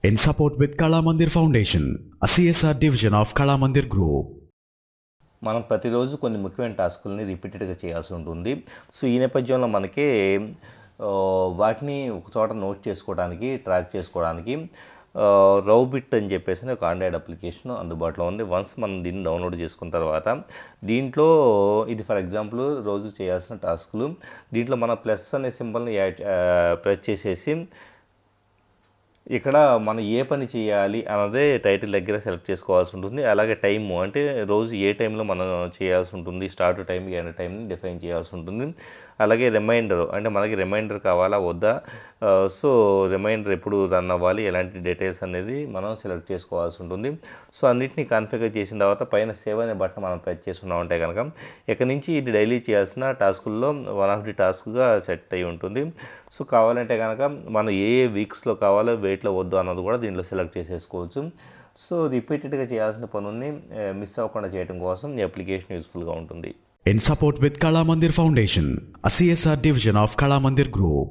in support with Kala Mandir Foundation, a CSR division of Kala Mandir Group. మనం ప్రతిరోజు కొన్ని ముఖ్యమైన టాస్కుల్ని రిపీటెడ్గా చేయాల్సి ఉంటుంది. సో ఈ నేపథ్యంలో మనకి వాటిని ఒక చోట నోట్ చేసుకోవడానికి, ట్రాక్ చేసుకోవడానికి రౌబిట్ అని చెప్పేసి ఒక ఆండ్రాయిడ్ అప్లికేషన్ అందుబాటులో ఉంది. వన్స్ మనం దీన్ని డౌన్లోడ్ చేసుకున్న తర్వాత దీంట్లో ఇది ఫర్ ఎగ్జాంపుల్ రోజు చేయాల్సిన టాస్కులు, దీంట్లో మన ప్లస్ అనే సింబల్ని ప్రెస్ చేసేసి ఇక్కడ మనం ఏ పని చేయాలి అన్నదే టైటిల్ దగ్గర సెలెక్ట్ చేసుకోవాల్సి ఉంటుంది. అలాగే టైము అంటే రోజు ఏ టైంలో మనం చేయాల్సి ఉంటుంది, స్టార్ట్ టైం ఎండ్ టైంని డిఫైన్ చేయాల్సి ఉంటుంది. అలాగే రిమైండర్ అంటే మనకి రిమైండర్ కావాలా వద్దా, సో రిమైండర్ ఎప్పుడు రన్ అవ్వాలి, ఎలాంటి డీటెయిల్స్ అనేది మనం సెలెక్ట్ చేసుకోవాల్సి ఉంటుంది. సో అన్నింటినీ కాన్ఫిగర్ చేసిన తర్వాత పైన సేవ్ అనే బటన్ మనం ప్రెస్ చేసుకున్నామంటే కనుక ఇక్కడి నుంచి ఇది డైలీ చేయాల్సిన టాస్కుల్లో వన్ ఆఫ్ ది టాస్క్గా సెట్ అయి ఉంటుంది. సో కావాలంటే కనుక మనం ఏ వీక్స్లో కావాలో వెయిట్లో వద్దు అన్నది కూడా దీంట్లో సెలెక్ట్ చేసేసుకోవచ్చు. సో రిపీటెడ్గా చేయాల్సిన పనుల్ని మిస్ అవ్వకుండా చేయడం కోసం ఈ అప్లికేషన్ యూస్ఫుల్గా ఉంటుంది. In support with Kala Mandir Foundation, a CSR division of Kala Mandir Group.